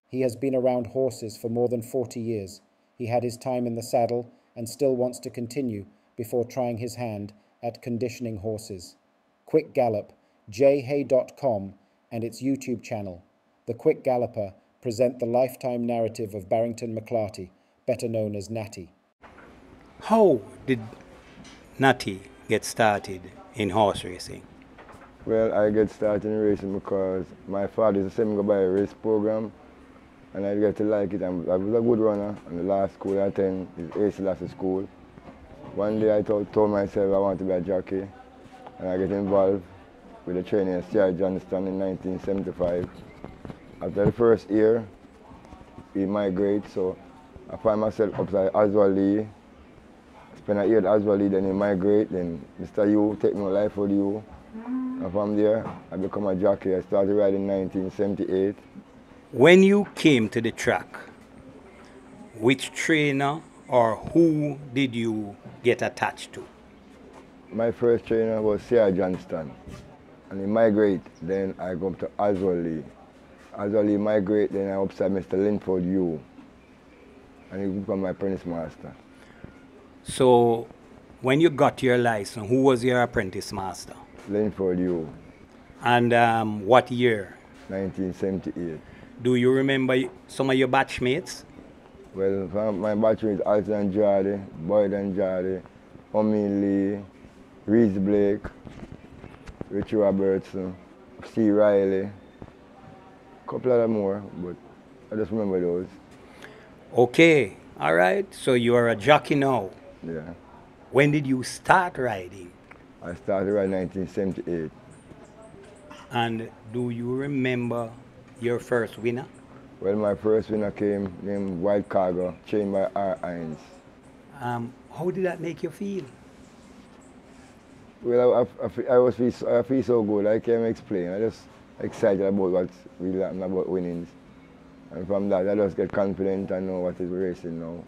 He has been around horses for more than 40 years. He had his time in the saddle and still wants to continue before trying his hand at conditioning horses. Quick Gallop, jhay.com, and its YouTube channel, The Quick Galloper, present the lifetime narrative of Barrington McLarty, better known as Natty. How did Natty get started in horse racing? Well, I get started in racing because my father used to send me go by a race program, and I get to like it. I was a good runner, and the last school I attended is A.C. School. One day I told myself I want to be a jockey, and I get involved with the training at C.I. Johnston in 1975. After the first year, we migrate, so I find myself up at Oswald Lee. Spend a year at Oswald Lee, then we migrate, then Mr. U take me life for you. And from there, I become a jockey. I started riding in 1978. When you came to the track, which trainer or who did you get attached to? My first trainer was C.I. Johnston. And he migrate, then I go up to Oswald Lee. Oswald Lee migrate, then I upside Mr. Linford U. And he become my apprentice master. So when you got your license, who was your apprentice master? Linford U. And what year? 1978. Do you remember some of your batchmates? Well, my batchmates, Alton and Jardy, Boyd and Jardy, Omi Lee, Reese Blake, Richie Robertson, C. Riley, a couple of them more, but I just remember those. Okay, all right. So you are a jockey now. Yeah. When did you start riding? I started around 1978. And do you remember your first winner? Well, my first winner came named White Cargo, trained by R. Hines. How did that make you feel? Well, I feel so good. I can't explain. I just excited about what's really happening about winnings. And from that, I just get confident and know what is racing now.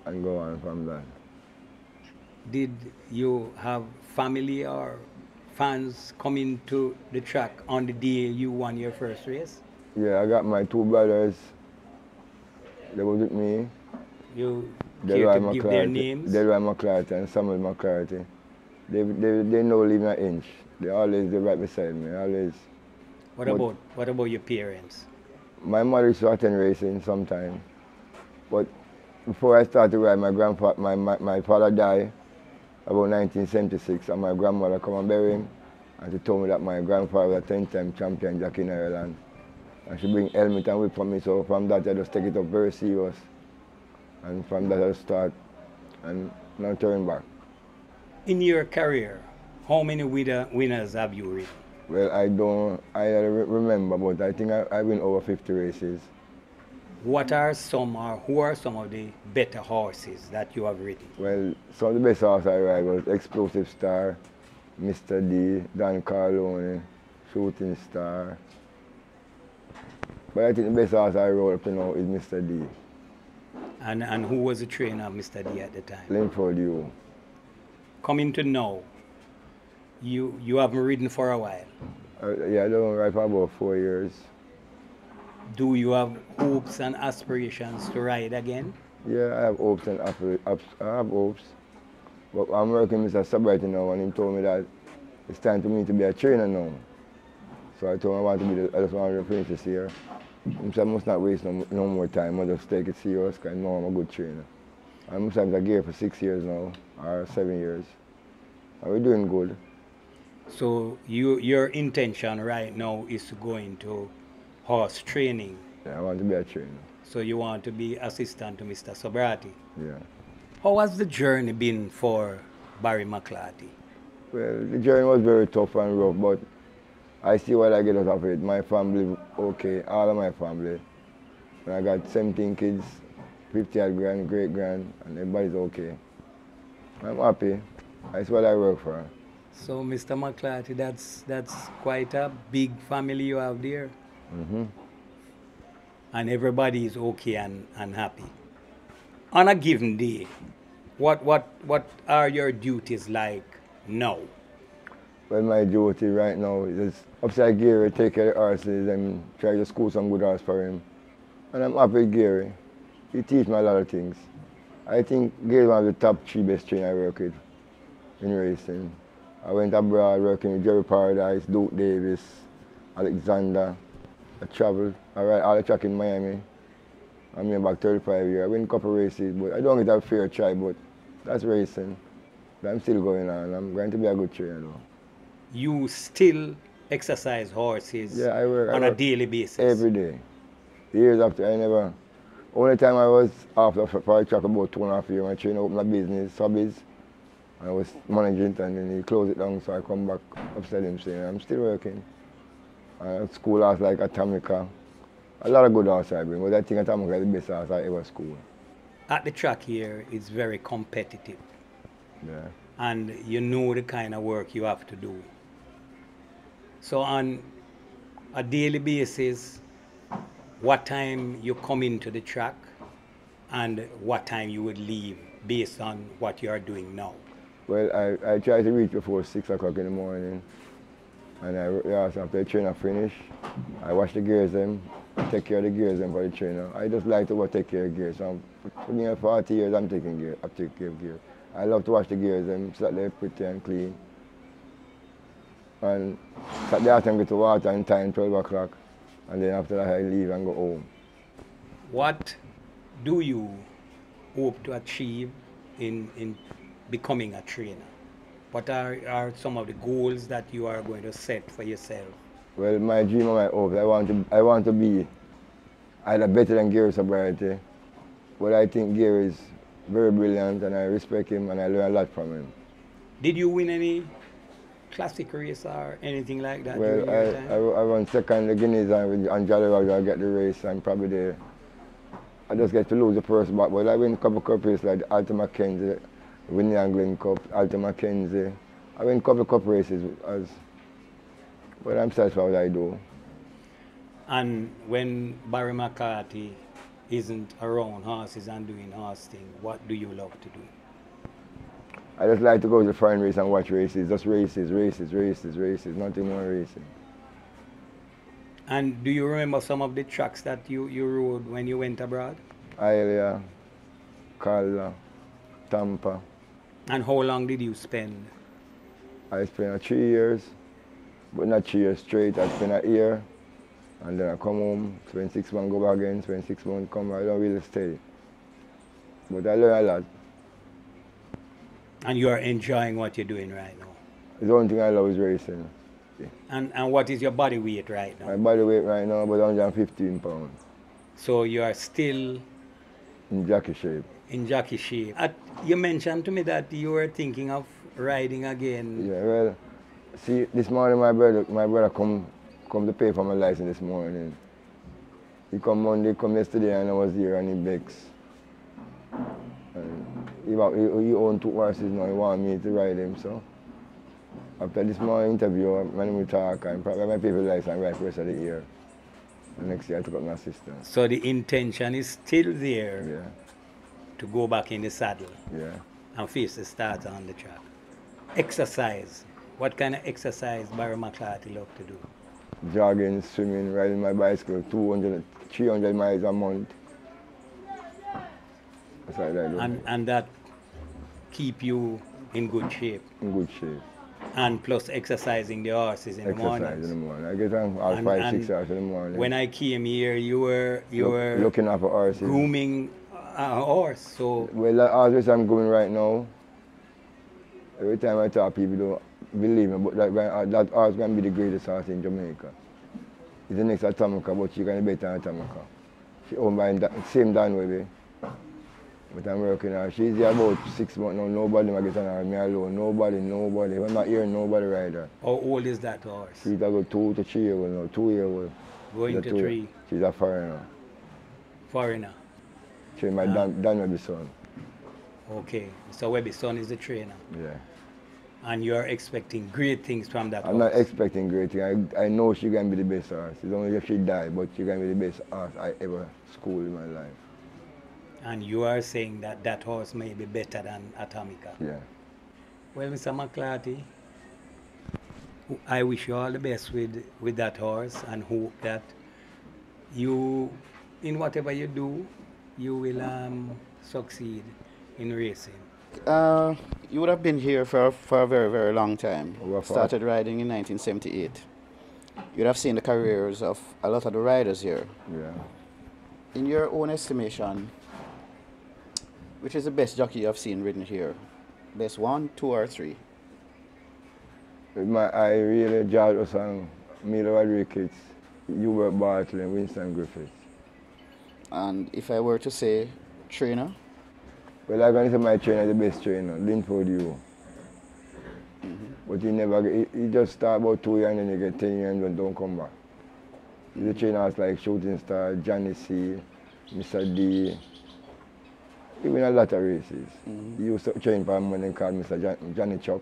And go on from that. Did you have family or fans coming to the track on the day you won your first race? Yeah, I got my two brothers. They were with me. You care to give their names? Delroy McLarty and Samuel McLarty. They know leave an inch. They're right beside me. Always. What about your parents? My mother used to attend racing sometime. But before I started to ride, my father died about 1976, and my grandmother come and bury him. And she told me that my grandfather was a 10-time champion jockey in Ireland. And she bring helmet and whip for me, so from that I just take it up very serious. And from that I start, and now turn back. In your career, how many winners have you ridden? Well, I don't remember, but I think I win over 50 races. What are some, or who are some of the better horses that you have ridden? Well, some of the best horses I ride was Explosive Star, Mr. D, Don Carlone, Shooting Star. But I think the best horse I rode up to now is Mr. D. And who was the trainer of Mr. D at the time? Linford U. Coming to know, you haven't ridden for a while. Yeah, I don't ride for about 4 years. Do you have hopes and aspirations to ride again? Yeah, I have hopes and I have hopes. But I'm working with Mr. Barrington now, and he told me that it's time for me to be a trainer now. So I told him I just want to finish this year. He said I must not waste no more time. I just take it serious because I know I'm a good trainer. And sometimes I gear for 6 years now, or 7 years. And we're doing good. So your intention right now is to go into horse training? Yeah, I want to be a trainer. So you want to be assistant to Mr. Sobrati? Yeah. How has the journey been for Barry McLarty? Well, the journey was very tough and rough, but I see what I get out of it. My family, okay, all of my family. And I got 17 kids, 50 odd grand, great grand, and everybody's okay. I'm happy. That's what I work for. So, Mr. McLarty, that's quite a big family you have there. Mm-hmm. And everybody is okay and happy. On a given day, what are your duties like now? Well, my duty right now is upside Gary, take care of the horses and try to school some good horse for him. And I'm happy with Gary. He teach me a lot of things. I think Gary is one of the top 3 best trainers I work with in racing. I went abroad working with Jerry Paradise, Duke Davis, Alexander. I traveled, I ride all the track in Miami. I'm here back 35 years. I win a couple races, but I don't get a fair try, but that's racing. But I'm still going on. I'm going to be a good trainer though. You still exercise horses I work a daily basis? Every day. Years after, I never. Only time I was off the track about 2.5 years, I trained open a business, hobbies. I was managing it and then he closed it down, so I come back upside him saying, I'm still working. School house like Atomica. A lot of good horses I bring, but I think Atomica is the best horse I ever school. At the track here, it's very competitive. Yeah. And you know the kind of work you have to do. So on a daily basis, what time you come into the track and what time you would leave based on what you are doing now? Well, I try to reach before 6 o'clock in the morning. And after the trainer finish, I wash the gears them, take care of the gears them for the trainer. I just like to take care of gears. So for nearly 40 years I'm taking care of gears. I love to wash the gears them so that they're pretty and clean. And Saturday afternoon I get to water in time, 12 o'clock. And then after that I leave and go home. What do you hope to achieve in becoming a trainer? What are some of the goals that you are going to set for yourself? Well, my dream and my hope, I want to be either better than Gary Sobriety, but I think Gary is very brilliant and I respect him and I learn a lot from him. Did you win any classic race or anything like that? Well, I won second the Guineas and Jolly Roger, I get the race and probably I just get to lose the first back, but I win a couple of cup races like the Alta Mackenzie, win the Anglian Cup, Alta Mackenzie. I win a couple of cup races, but I'm satisfied with what I do. And when Barry McLarty isn't around horses and doing horse thing, what do you love to do? I just like to go to the foreign race and watch races, just races, nothing more racing. And do you remember some of the tracks that you rode when you went abroad? Hialeah, Calla, Tampa. And how long did you spend? I spent 3 years, but not 3 years straight. I spent a year, and then I come home, spend 6 months, go back again, spend 6 months, come back. I don't really stay. But I learn a lot. And you are enjoying what you're doing right now? The only thing I love is racing. And what is your body weight right now? My body weight right now is about 115 pounds. So you are still in jockey shape. In jockey shape. You mentioned to me that you were thinking of riding again. Yeah, well, see, this morning my brother come to pay for my license this morning. He come Monday, come yesterday, and I was here and he begs. And he owned 2 horses now, he want me to ride him, so. After this morning interview, when we talk, and probably my paper license and ride for the rest of the year. The next year I took up my assistant. So the intention is still there, yeah, to go back in the saddle, yeah, and face the starter on the track. Exercise. What kind of exercise Barry McLarty love to do? Jogging, swimming, riding my bicycle, 200, 300 miles a month. That's what I do. And that keep you in good shape? In good shape. And plus exercising the horses in the morning. Exercise in the morning. I get on all 5, 6 hours in the morning. When I came here, you were looking after horses. Grooming a horse. So well, that horse I'm going right now. Every time I talk, people don't believe me, but that horse is going to be the greatest horse in Jamaica. It's the next Atomica, but she's going to be better than Atomica. She owned by the same Dan Webby. But I'm working her. She's here about 6 months now. Nobody might get on her. Me alone. Nobody. I'm not hearing nobody ride her. How old is that horse? She's about 2 to 3 years old now. 2 years old. Going to 3. She's a foreigner. Foreigner. She's my Dan Webby's son. Okay. So Webby's son is the trainer. Yeah. And you're expecting great things from that horse? I'm not expecting great things. I know she's going to be the best horse. It's only if she dies, but she's going to be the best horse I ever schooled in my life. And you are saying that that horse may be better than Atomica? Yeah. Well, Mr. McLarty, I wish you all the best with that horse, and hope that you, in whatever you do, you will succeed in racing. You would have been here for a very, very long time. Over Started riding in 1978. You'd have seen the careers of a lot of the riders here. Yeah. In your own estimation, which is the best jockey you have seen ridden here? Best 1, 2, or 3? With my eye, really, George Osang, Milo Rodriguez, Hubert Bartley, and Winston Griffiths. And if I were to say trainer? Well, I'm going to say my trainer is the best trainer, Linford Yu. But he just start about 2 years and then you get 10 years and don't come back. The trainers like Shooting Star, Johnny C, Mr. D. He win a lot of races. He used to train for a man called Mr. Johnny Chuck.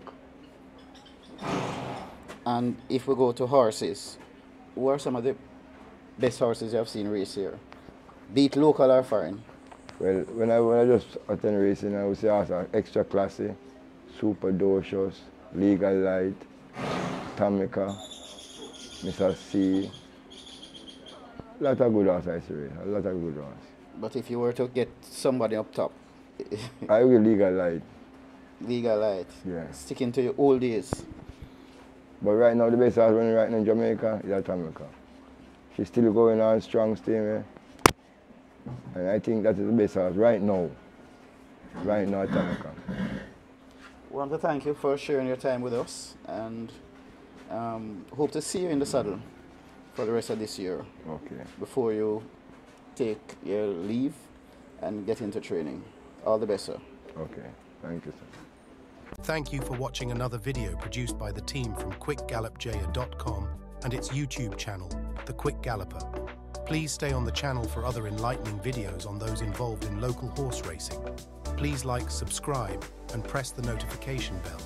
And if we go to horses, who are some of the best horses you have seen race here? Be it local or foreign? Well, when I just attend racing, I would say also Extra Classy, Super Docious, Legal Light, Tamika, Mr. C. A lot of good horses I see race, a lot of good horses. But if you were to get somebody up top? I will Legal Light. Legal Light? Yeah. Sticking to your old days? But right now, the best horse running right now in Jamaica is Tamika. She's still going on strong steam. And I think that is the best horse right now. Right now, Tamika. I want to thank you for sharing your time with us, and hope to see you in the saddle for the rest of this year. Okay. Before you take your leave and get into training. All the best, sir. Okay. Thank you, sir. Thank you for watching another video produced by the team from QuickGallopJaya.com and its YouTube channel, The Quick Galloper. Please stay on the channel for other enlightening videos on those involved in local horse racing. Please like, subscribe, and press the notification bell.